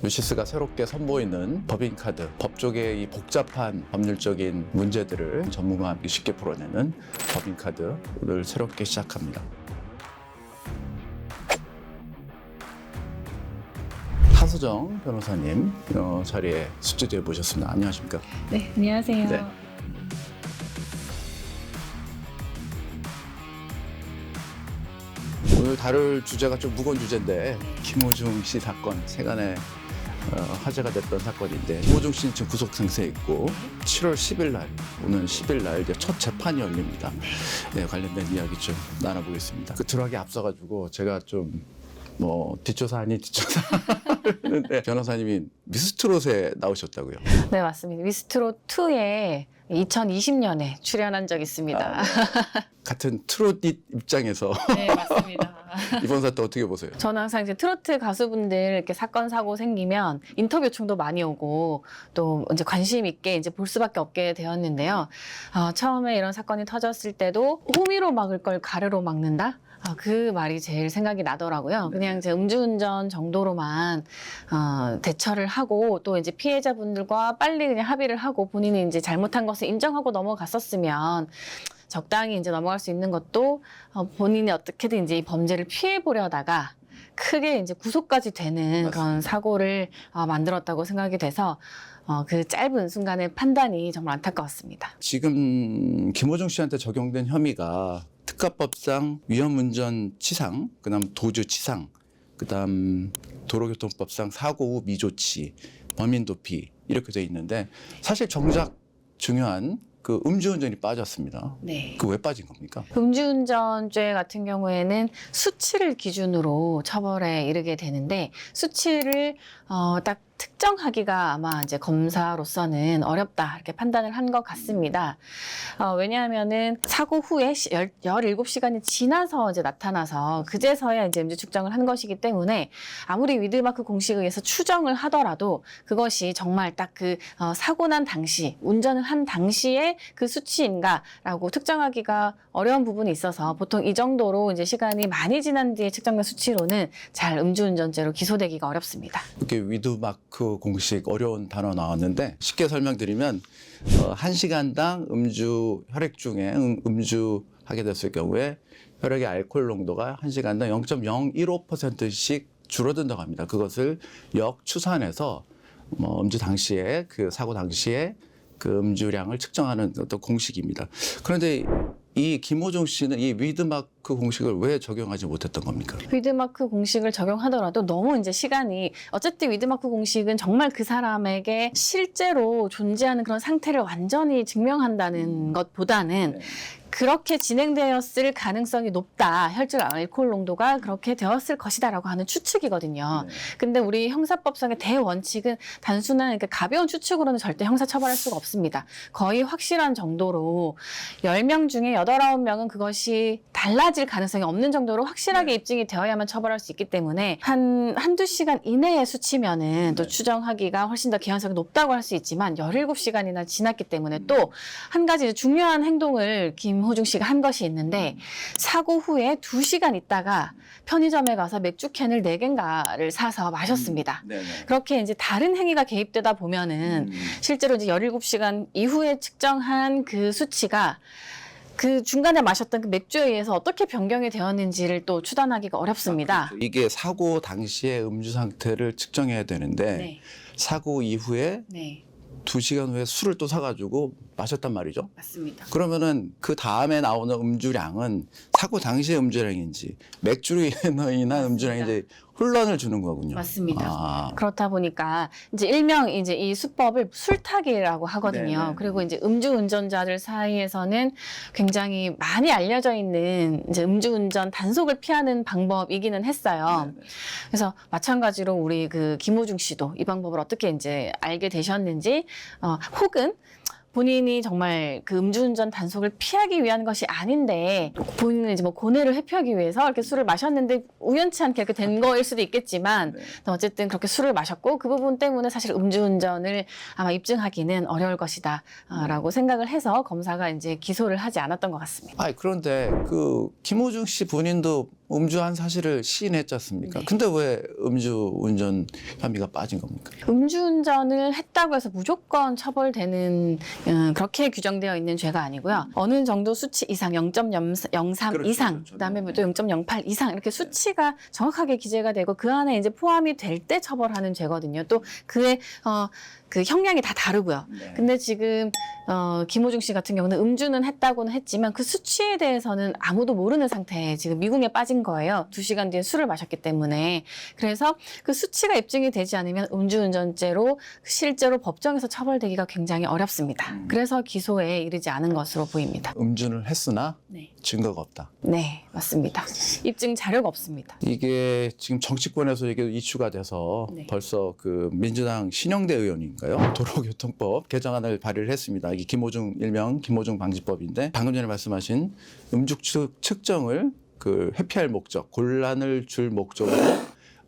유시스가 새롭게 선보이는 법인카드, 법조계의 이 복잡한 법률적인 문제들을 전문가와 함께 쉽게 풀어내는 법인카드를 새롭게 시작합니다. 하수정 변호사님 자리에 스튜디오에 모셨습니다. 안녕하십니까? 네, 안녕하세요. 네. 오늘 다룰 주제가 좀 무거운 주제인데 김호중 씨 사건, 세간에 화제가 됐던 사건인데 김호중 씨는 지금 구속 상태에 있고 7월 10일 날, 오늘 10일 날 이제 첫 재판이 열립니다. 네, 관련된 이야기 좀 나눠보겠습니다. 그 들어가기 앞서가지고 제가 좀 뒷조사 아닌 뒷조사 했는데 변호사님이 미스트롯에 나오셨다고요? 네, 맞습니다. 미스트롯 2에 2020년에 출연한 적이 있습니다. 같은 트롯 입장에서 네, 맞습니다. 이번 사태 어떻게 보세요? 저는 항상 이제 트로트 가수분들 이렇게 사건 사고 생기면 인터뷰 요청도 많이 오고 또 이제 관심 있게 이제 볼 수밖에 없게 되었는데요. 처음에 이런 사건이 터졌을 때도 호미로 막을 걸 가르로 막는다? 그 말이 제일 생각이 나더라고요. 그냥 이제 음주운전 정도로만 대처를 하고 또 이제 피해자분들과 빨리 그냥 합의를 하고 본인이 이제 잘못한 것을 인정하고 넘어갔었으면 적당히 이제 넘어갈 수 있는 것도 본인이 어떻게든 이제 이 범죄를 피해 보려다가 크게 이제 구속까지 되는 맞습니다. 그런 사고를 만들었다고 생각이 돼서 그 짧은 순간의 판단이 정말 안타까웠습니다. 지금 김호중 씨한테 적용된 혐의가 특가법상 위험운전 치상, 그다음 도주치상, 그다음 도로교통법상 사고 후 미조치, 범인도피 이렇게 돼 있는데 사실 정작 중요한 그 음주운전이 빠졌습니다. 네. 그 왜 빠진 겁니까? 음주운전죄 같은 경우에는 수치를 기준으로 처벌에 이르게 되는데 수치를 딱 특정하기가 아마 이제 검사로서는 어렵다 이렇게 판단을 한 것 같습니다. 왜냐하면은 사고 후에 17시간이 지나서 이제 나타나서 그제서야 이제 음주 측정을 한 것이기 때문에 아무리 위드마크 공식에 의해서 추정을 하더라도 그것이 정말 딱 그 사고 난 당시, 운전을 한 당시에 그 수치인가라고 특정하기가 어려운 부분이 있어서 보통 이 정도로 이제 시간이 많이 지난 뒤에 측정된 수치로는 잘 음주운전죄로 기소되기가 어렵습니다. 이렇게 위드마크 공식 어려운 단어 나왔는데 쉽게 설명드리면 1시간당 음주 혈액 중에 음주하게 됐을 경우에 혈액의 알코올 농도가 1시간당 0.015%씩 줄어든다고 합니다. 그것을 역추산해서 음주 당시에 그 사고 당시에 그 음주량을 측정하는 어떤 공식입니다. 그런데 이 김호중 씨는 이 위드마크 공식을 왜 적용하지 못했던 겁니까? 위드마크 공식을 적용하더라도 너무 이제 시간이 어쨌든 위드마크 공식은 정말 그 사람에게 실제로 존재하는 그런 상태를 완전히 증명한다는 것보다는 그렇게 진행되었을 가능성이 높다. 혈중 알코올 농도가 그렇게 되었을 것이다라고 하는 추측이거든요. 근데 우리 형사법상의 대원칙은 단순한 그러니까 가벼운 추측으로는 절대 형사처벌할 수가 없습니다. 거의 확실한 정도로 10명 중에 8, 9명은 그것이 달라질 가능성이 없는 정도로 확실하게 입증이 되어야만 처벌할 수 있기 때문에 한두 시간 이내의 수치면은 또 추정하기가 훨씬 더 개연성이 높다고 할 수 있지만 17시간이나 지났기 때문에 또 한 가지 중요한 행동을 김호중 씨가 한 것이 있는데 사고 후에 2시간 있다가 편의점에 가서 맥주 캔을 4개인가를 사서 마셨습니다. 그렇게 이제 다른 행위가 개입되다 보면은 실제로 이제 17시간 이후에 측정한 그 수치가 그 중간에 마셨던 그 맥주에 의해서 어떻게 변경이 되었는지를 또 추단하기가 어렵습니다. 그렇죠. 이게 사고 당시의 음주 상태를 측정해야 되는데 네. 사고 이후에 네. 2시간 후에 술을 또 사가지고 마셨단 말이죠. 맞습니다. 그러면은 그 다음에 나오는 음주량은 사고 당시의 음주량인지 맥주로 인한 음주량인지 혼란을 주는 거군요. 맞습니다. 그렇다 보니까 이제 일명 이제 이 수법을 술타기라고 하거든요. 네네. 그리고 이제 음주운전자들 사이에서는 굉장히 많이 알려져 있는 이제 음주운전 단속을 피하는 방법이기는 했어요. 네네. 그래서 마찬가지로 우리 그 김호중 씨도 이 방법을 어떻게 이제 알게 되셨는지, 혹은 본인이 정말 그 음주운전 단속을 피하기 위한 것이 아닌데 본인은 이제 뭐 고뇌를 회피하기 위해서 이렇게 술을 마셨는데 우연치 않게 이렇게 된 거일 수도 있겠지만 어쨌든 그렇게 술을 마셨고 그 부분 때문에 사실 음주운전을 아마 입증하기는 어려울 것이다 라고 생각을 해서 검사가 이제 기소를 하지 않았던 것 같습니다. 그런데 그 김호중 씨 본인도 음주한 사실을 시인했지 않습니까? 네. 근데 왜 음주운전 혐의가 빠진 겁니까? 음주운전을 했다고 해서 무조건 처벌되는 그렇게 규정되어 있는 죄가 아니고요. 어느 정도 수치 이상 0.03 그렇죠, 이상, 그렇죠. 그다음에 네. 또 0.08 이상 이렇게 수치가 정확하게 기재가 되고 그 안에 이제 포함이 될 때 처벌하는 죄거든요. 또 그의 그 형량이 다 다르고요. 네. 근데 지금 김호중 씨 같은 경우는 음주는 했다고는 했지만 그 수치에 대해서는 아무도 모르는 상태에 지금 미궁에 빠진 거예요. 2시간 뒤에 술을 마셨기 때문에. 그래서 그 수치가 입증이 되지 않으면 음주운전죄로 실제로 법정에서 처벌되기가 굉장히 어렵습니다. 그래서 기소에 이르지 않은 것으로 보입니다. 음주를 했으나 네, 증거가 없다. 네, 맞습니다. 입증 자료가 없습니다. 이게 지금 정치권에서 이게 이슈가 돼서 네. 벌써 그 민주당 신영대 의원인가요? 도로교통법 개정안을 발의를 했습니다. 이게 김호중 일명 김호중 방지법인데 방금 전에 말씀하신 음주 측정을 그 회피할 목적, 곤란을 줄 목적으로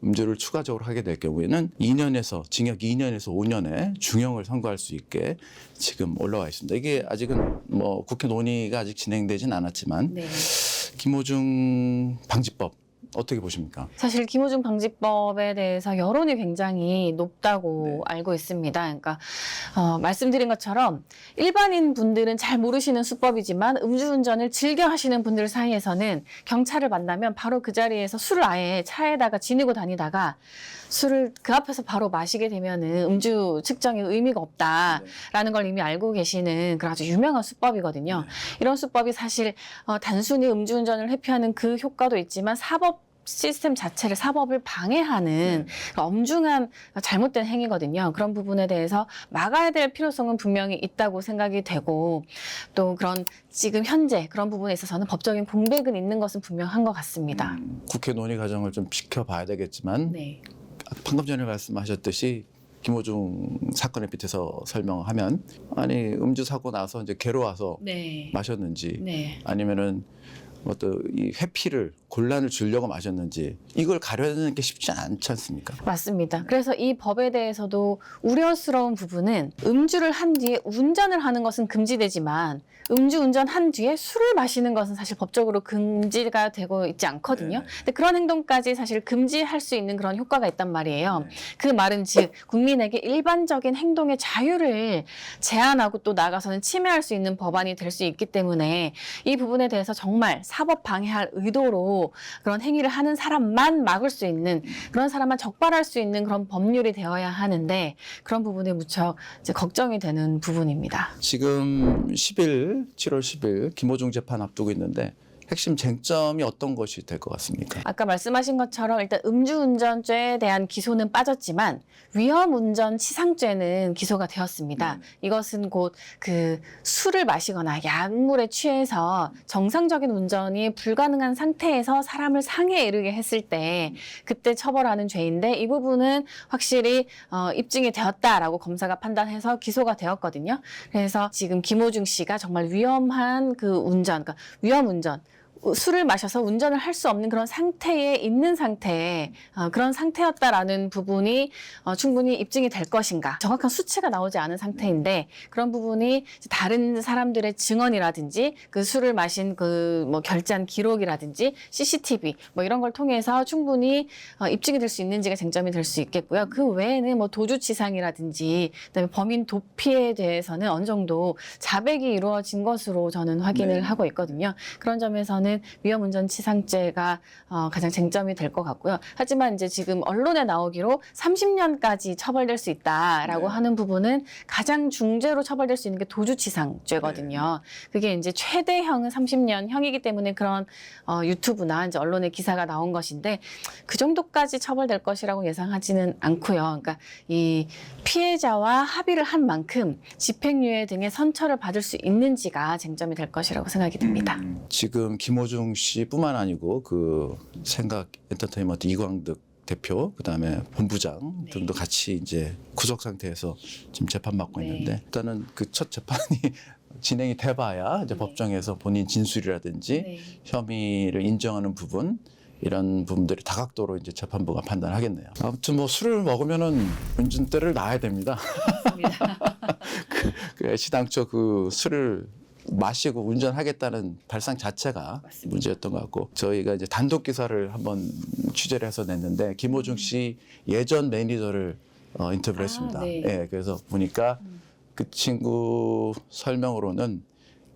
음주를 추가적으로 하게 될 경우에는 2년에서 징역 2년에서 5년의 중형을 선고할 수 있게 지금 올라와 있습니다. 이게 아직은 뭐 국회 논의가 아직 진행되진 않았지만 네. 김호중 방지법 어떻게 보십니까? 사실 김호중 방지법에 대해서 여론이 굉장히 높다고 알고 있습니다. 그러니까 말씀드린 것처럼 일반인 분들은 잘 모르시는 수법이지만 음주운전을 즐겨 하시는 분들 사이에서는 경찰을 만나면 바로 그 자리에서 술을 아예 차에다가 지니고 다니다가 술을 그 앞에서 바로 마시게 되면은 음주 측정에 의미가 없다라는 걸 이미 알고 계시는 그런 아주 유명한 수법이거든요. 이런 수법이 사실 단순히 음주운전을 회피하는 그 효과도 있지만 사법 시스템 자체를 사법을 방해하는 엄중한 잘못된 행위거든요. 그런 부분에 대해서 막아야 될 필요성은 분명히 있다고 생각이 되고 또 그런 지금 현재 그런 부분에 있어서는 법적인 공백은 있는 것은 분명한 것 같습니다. 국회 논의 과정을 좀 지켜봐야 되겠지만 네. 방금 전에 말씀하셨듯이 김호중 사건에 빗대서 설명하면 아니 음주 사고 나서 이제 괴로워서 네. 마셨는지 네. 아니면은 어떤 이 회피를 곤란을 주려고 마셨는지 이걸 가려내는 게 쉽지 않지 않습니까? 맞습니다. 그래서 이 법에 대해서도 우려스러운 부분은 음주를 한 뒤에 운전을 하는 것은 금지되지만 음주운전 한 뒤에 술을 마시는 것은 사실 법적으로 금지가 되고 있지 않거든요. 네. 근데 그런 행동까지 사실 금지할 수 있는 그런 효과가 있단 말이에요. 네. 그 말은 즉 국민에게 일반적인 행동의 자유를 제한하고 또 나아가서는 침해할 수 있는 법안이 될 수 있기 때문에 이 부분에 대해서 정말 사법 방해할 의도로 그런 행위를 하는 사람만 막을 수 있는 그런 사람만 적발할 수 있는 그런 법률이 되어야 하는데 그런 부분이 무척 이제 걱정이 되는 부분입니다. 지금 7월 10일 김호중 재판 앞두고 있는데 핵심 쟁점이 어떤 것이 될 것 같습니까? 아까 말씀하신 것처럼 일단 음주운전죄에 대한 기소는 빠졌지만 위험운전 치상죄는 기소가 되었습니다. 이것은 곧 그 술을 마시거나 약물에 취해서 정상적인 운전이 불가능한 상태에서 사람을 상해에 이르게 했을 때 그때 처벌하는 죄인데 이 부분은 확실히 입증이 되었다라고 검사가 판단해서 기소가 되었거든요. 그래서 지금 김호중 씨가 정말 위험한 그 운전, 그러니까 위험운전 술을 마셔서 운전을 할 수 없는 그런 상태에 있는 상태에 그런 상태였다라는 부분이 충분히 입증이 될 것인가. 정확한 수치가 나오지 않은 상태인데 그런 부분이 다른 사람들의 증언이라든지 그 술을 마신 그 뭐 결제한 기록이라든지 CCTV 뭐 이런 걸 통해서 충분히 입증이 될 수 있는지가 쟁점이 될 수 있겠고요. 그 외에는 뭐 도주치상이라든지 그다음에 범인 도피에 대해서는 어느 정도 자백이 이루어진 것으로 저는 확인을 하고 있거든요. 그런 점에서는 위험운전치상죄가 가장 쟁점이 될 것 같고요. 하지만 이제 지금 언론에 나오기로 30년까지 처벌될 수 있다라고 하는 부분은 가장 중죄로 처벌될 수 있는 게 도주치상죄거든요. 그게 이제 최대형은 30년형이기 때문에 그런 유튜브나 이제 언론에 기사가 나온 것인데 그 정도까지 처벌될 것이라고 예상하지는 않고요. 그러니까 이 피해자와 합의를 한 만큼 집행유예 등의 선처를 받을 수 있는지가 쟁점이 될 것이라고 생각이 듭니다. 지금 김호중 씨뿐만 아니고 그 생각 엔터테인먼트 이광득 대표 그다음에 본부장 등도 같이 이제 구속 상태에서 지금 재판받고 있는데 일단은 그 첫 재판이 진행이 돼봐야 이제 법정에서 본인 진술이라든지 혐의를 인정하는 부분 이런 부분들이 다각도로 이제 재판부가 판단하겠네요. 아무튼 뭐 술을 먹으면은 운전대를 놔야 됩니다. 그 애시당초 그 술을 마시고 운전하겠다는 발상 자체가 맞습니다. 문제였던 것 같고 저희가 이제 단독 기사를 한번 취재를 해서 냈는데 김호중 씨 예전 매니저를 인터뷰를 했습니다. 네. 예, 그래서 보니까 그 친구 설명으로는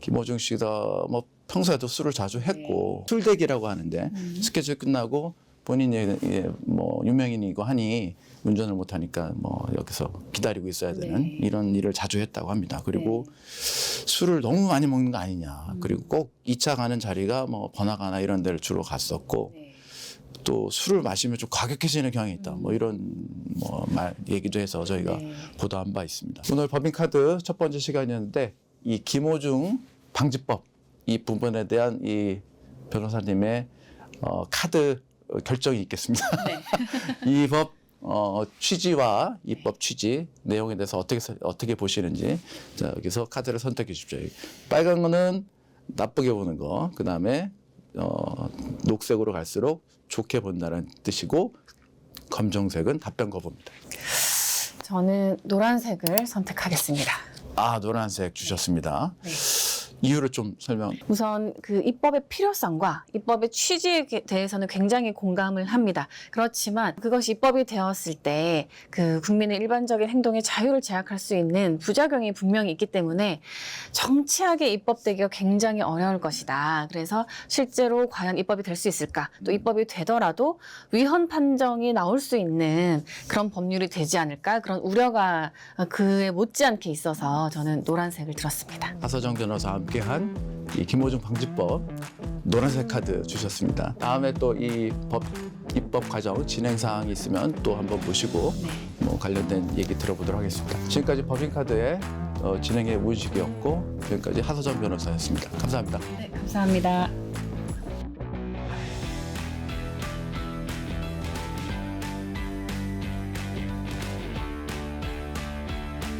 김호중 씨가 뭐 평소에도 술을 자주 했고 술대기라고 하는데 스케줄 끝나고 본인이 뭐 유명인이고 하니 운전을 못 하니까 뭐 여기서 기다리고 있어야 되는 네. 이런 일을 자주 했다고 합니다. 그리고 술을 너무 많이 먹는 거 아니냐. 그리고 꼭 2차 가는 자리가 뭐 번화가나 이런 데를 주로 갔었고 네. 또 술을 마시면 좀 과격해지는 경향이 있다. 뭐 이런 뭐 말 얘기도 해서 저희가 네. 보도한 바 있습니다. 오늘 법인카드 첫 번째 시간이었는데 이 김호중 방지법 이 부분에 대한 이 변호사님의 카드 결정이 있겠습니다. 네. 이 법 취지와 입법 취지 내용에 대해서 어떻게 보시는지 자 여기서 카드를 선택해 주십시오. 빨간 거는 나쁘게 보는 거, 그 다음에 녹색으로 갈수록 좋게 본다는 뜻이고 검정색은 답변 거부입니다. 저는 노란색을 선택하겠습니다. 아 노란색 주셨습니다. 네. 이유를 좀 설명. 우선 그 입법의 필요성과 입법의 취지에 대해서는 굉장히 공감을 합니다. 그렇지만 그것이 입법이 되었을 때 그 국민의 일반적인 행동의 자유를 제약할 수 있는 부작용이 분명히 있기 때문에 정치하게 입법되기가 굉장히 어려울 것이다. 그래서 실제로 과연 입법이 될 수 있을까? 또 입법이 되더라도 위헌 판정이 나올 수 있는 그런 법률이 되지 않을까? 그런 우려가 그에 못지않게 있어서 저는 노란색을 들었습니다. 하서정 변호사와 함께한 이 김호중 방지법 노란색 카드 주셨습니다. 다음에 또 이 법 입법 과정 진행 사항이 있으면 또 한번 보시고 뭐 관련된 얘기 들어보도록 하겠습니다. 지금까지 법인카드의 진행의 문식이었고 지금까지 하서정 변호사였습니다. 감사합니다. 네, 감사합니다.